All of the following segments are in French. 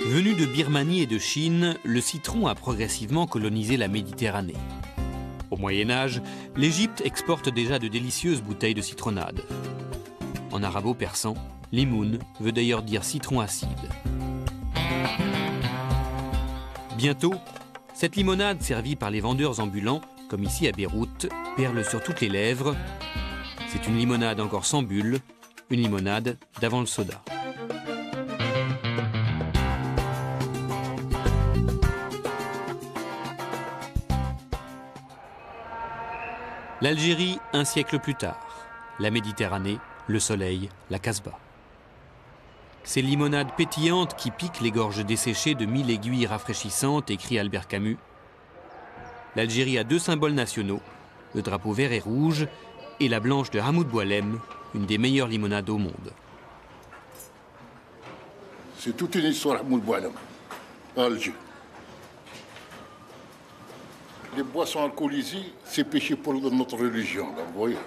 Venu de Birmanie et de Chine, le citron a progressivement colonisé la Méditerranée. Au Moyen-Âge, l'Égypte exporte déjà de délicieuses bouteilles de citronnade. En arabo-persan, limoun veut d'ailleurs dire citron acide. Bientôt, cette limonade servie par les vendeurs ambulants, comme ici à Beyrouth, perle sur toutes les lèvres. C'est une limonade encore sans bulle, une limonade d'avant le soda. L'Algérie, un siècle plus tard. La Méditerranée, le soleil, la Casbah. Ces limonades pétillantes qui piquent les gorges desséchées de 1000 aiguilles rafraîchissantes, écrit Albert Camus. L'Algérie a deux symboles nationaux, le drapeau vert et rouge et la blanche de Hamoud Boualem, une des meilleures limonades au monde. C'est toute une histoire, Hamoud Boualem, à Alger. Les boissons alcoolisées, c'est péché pour notre religion, là, vous voyez.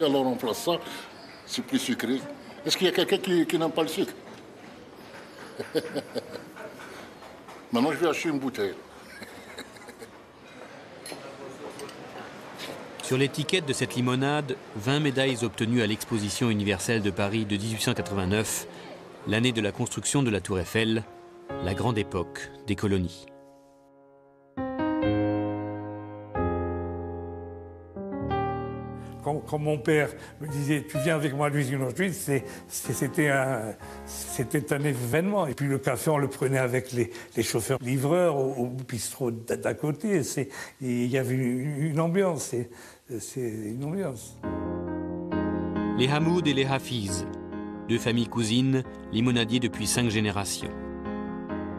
Et alors on remplace ça, c'est plus sucré. Est-ce qu'il y a quelqu'un qui n'aime pas le sucre? Maintenant, je vais acheter une bouteille. Sur l'étiquette de cette limonade, 20 médailles obtenues à l'exposition universelle de Paris de 1889, l'année de la construction de la Tour Eiffel, la grande époque des colonies. Quand mon père me disait « tu viens avec moi à l'usine aujourd'hui », c'était un événement. Et puis le café, on le prenait avec les chauffeurs livreurs au bistrot d'à côté. Il y avait une ambiance. C'est une ambiance. Les Hamoud et les Hafiz, deux familles cousines, limonadiers depuis 5 générations.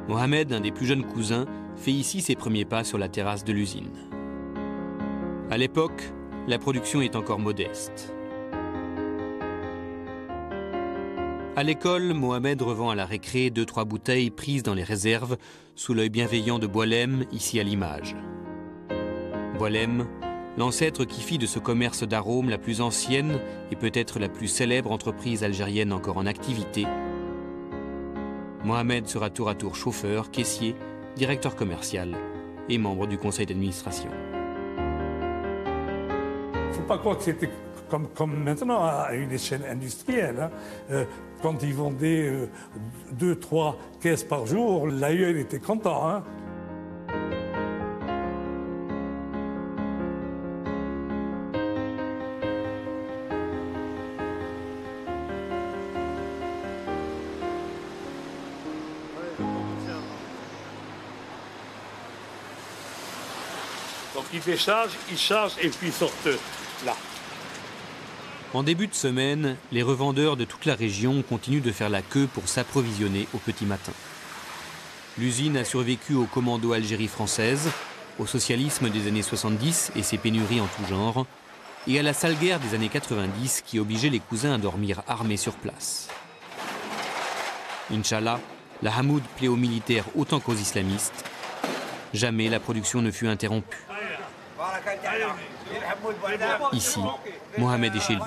Mohamed, un des plus jeunes cousins, fait ici ses premiers pas sur la terrasse de l'usine. À l'époque, la production est encore modeste. À l'école, Mohamed revend à la récré 2-3 bouteilles prises dans les réserves sous l'œil bienveillant de Boualem, ici à l'image. Boualem, l'ancêtre qui fit de ce commerce d'arômes la plus ancienne et peut-être la plus célèbre entreprise algérienne encore en activité. Mohamed sera tour à tour chauffeur, caissier, directeur commercial et membre du conseil d'administration. Il ne faut pas croire que c'était comme maintenant à une échelle industrielle. Hein. Quand ils vendaient 2-3 caisses par jour, l'aïeul était content. Hein. Donc ils déchargent, ils chargent et puis ils sortent là. En début de semaine, les revendeurs de toute la région continuent de faire la queue pour s'approvisionner au petit matin. L'usine a survécu au commando Algérie française, au socialisme des années 70 et ses pénuries en tout genre, et à la sale guerre des années 90 qui obligeait les cousins à dormir armés sur place. Inch'Allah, la Hamoud plaît aux militaires autant qu'aux islamistes. Jamais la production ne fut interrompue. Ici, Mohamed est chez lui.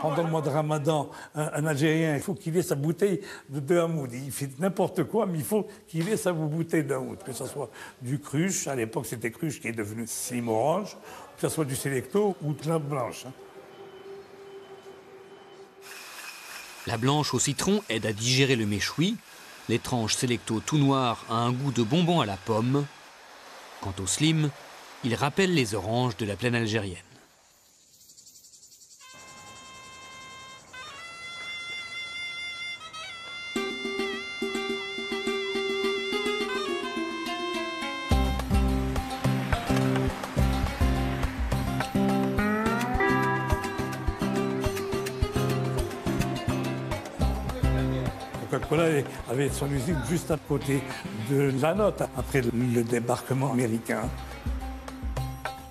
Pendant le mois de Ramadan, un Algérien, il faut qu'il ait sa bouteille de Hamoud. Il fait n'importe quoi, mais il faut qu'il ait sa bouteille de Hamoud. Que ce soit du cruche, à l'époque c'était cruche qui est devenu slim orange, que ce soit du Selecto ou de la blanche. La blanche au citron aide à digérer le méchoui. L'étrange Selecto tout noir a un goût de bonbon à la pomme. Quant au slim, il rappelle les oranges de la plaine algérienne. Coca-Cola avait son usine juste à côté de la nôtre, après le débarquement américain.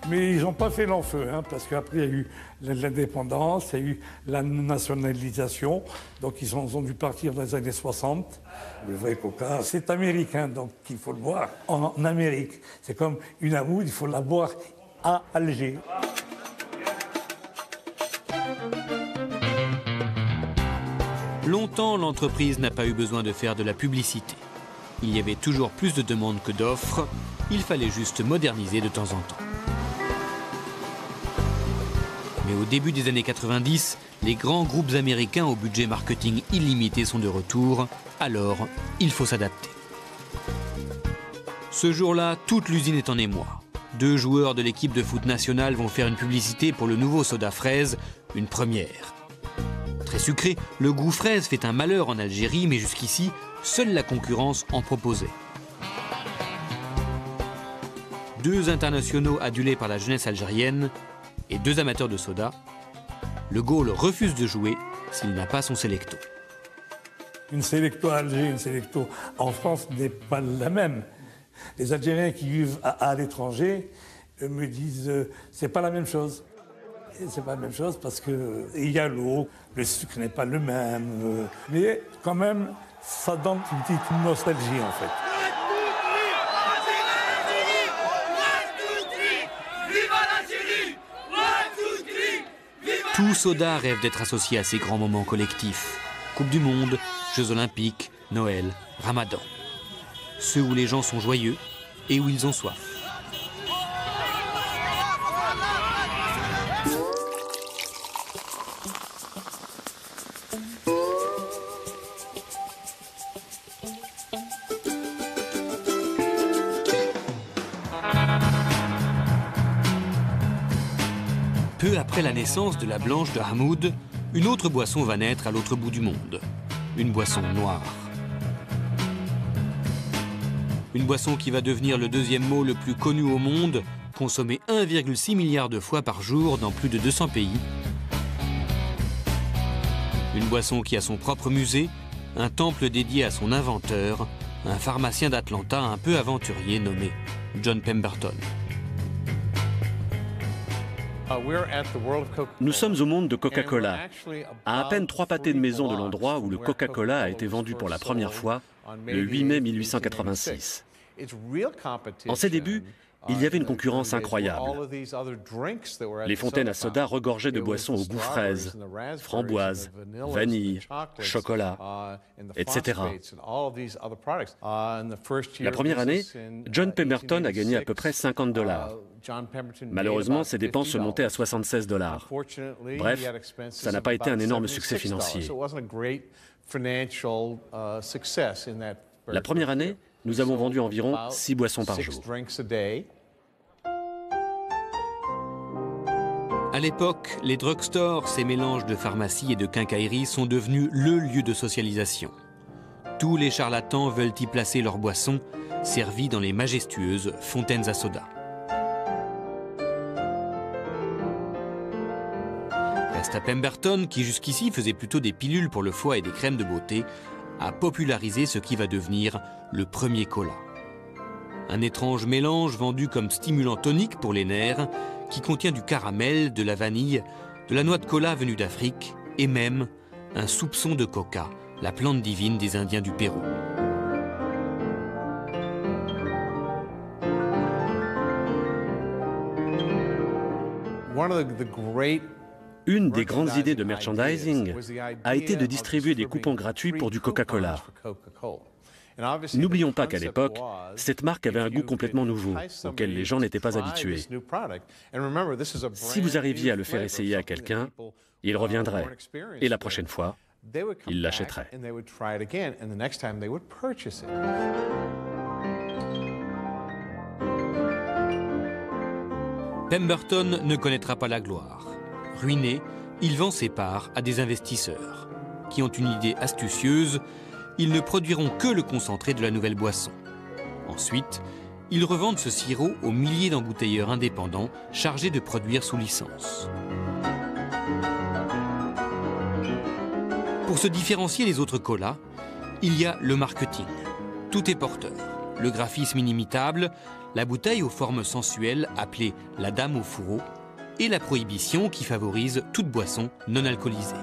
Mais ils n'ont pas fait long feu, hein, parce qu'après il y a eu l'indépendance, il y a eu la nationalisation, donc ils ont dû partir dans les années 60. Le vrai coca, c'est américain, donc il faut le boire en Amérique. C'est comme une Hamoud, il faut la boire à Alger. Longtemps, l'entreprise n'a pas eu besoin de faire de la publicité. Il y avait toujours plus de demandes que d'offres. Il fallait juste moderniser de temps en temps. Mais au début des années 90, les grands groupes américains au budget marketing illimité sont de retour. Alors, il faut s'adapter. Ce jour-là, toute l'usine est en émoi. 2 joueurs de l'équipe de foot nationale vont faire une publicité pour le nouveau soda fraise, une première. Très sucré, le goût fraise fait un malheur en Algérie, mais jusqu'ici, seule la concurrence en proposait. 2 internationaux adulés par la jeunesse algérienne et 2 amateurs de soda, le Gaulle refuse de jouer s'il n'a pas son sélecto. Une sélecto à Alger, une sélecto en France n'est pas la même. Les Algériens qui vivent à l'étranger me disent c'est pas la même chose. C'est pas la même chose parce qu'il y a l'eau, le sucre n'est pas le même. Mais quand même, ça donne une petite nostalgie en fait. Tout soda rêve d'être associé à ces grands moments collectifs. Coupe du Monde, Jeux Olympiques, Noël, Ramadan. Ceux où les gens sont joyeux et où ils ont soif. Peu après la naissance de la Blanche de Hamoud, une autre boisson va naître à l'autre bout du monde. Une boisson noire. Une boisson qui va devenir le 2e mot le plus connu au monde, consommé 1,6 milliard de fois par jour dans plus de 200 pays. Une boisson qui a son propre musée, un temple dédié à son inventeur, un pharmacien d'Atlanta un peu aventurier nommé John Pemberton. Nous sommes au monde de Coca-Cola, à peine 3 pâtés de maison de l'endroit où le Coca-Cola a été vendu pour la première fois, le 8 mai 1886. En ses débuts, il y avait une concurrence incroyable. Les fontaines à soda regorgeaient de boissons au goût fraise, framboise, vanille, chocolat, etc. La première année, John Pemberton a gagné à peu près $50. Malheureusement, ses dépenses se montaient à $76. Bref, ça n'a pas été un énorme succès financier. La première année, nous avons vendu environ 6 boissons par jour. À l'époque, les drugstores, ces mélanges de pharmacie et de quincaillerie, sont devenus le lieu de socialisation. Tous les charlatans veulent y placer leurs boissons, servies dans les majestueuses fontaines à soda. Reste à Pemberton, qui jusqu'ici faisait plutôt des pilules pour le foie et des crèmes de beauté, à populariser ce qui va devenir le premier cola. Un étrange mélange vendu comme stimulant tonique pour les nerfs, qui contient du caramel, de la vanille, de la noix de cola venue d'Afrique et même un soupçon de coca, la plante divine des Indiens du Pérou. Une des grandes idées de merchandising a été de distribuer des coupons gratuits pour du Coca-Cola. N'oublions pas qu'à l'époque, cette marque avait un goût complètement nouveau, auquel les gens n'étaient pas habitués. Si vous arriviez à le faire essayer à quelqu'un, il reviendrait. Et la prochaine fois, il l'achèterait. Pemberton ne connaîtra pas la gloire. Ruiné, il vend ses parts à des investisseurs qui ont une idée astucieuse. Ils ne produiront que le concentré de la nouvelle boisson. Ensuite, ils revendent ce sirop aux milliers d'embouteilleurs indépendants chargés de produire sous licence. Pour se différencier des autres colas, il y a le marketing. Tout est porteur. Le graphisme inimitable, la bouteille aux formes sensuelles appelée la dame au fourreau et la prohibition qui favorise toute boisson non alcoolisée.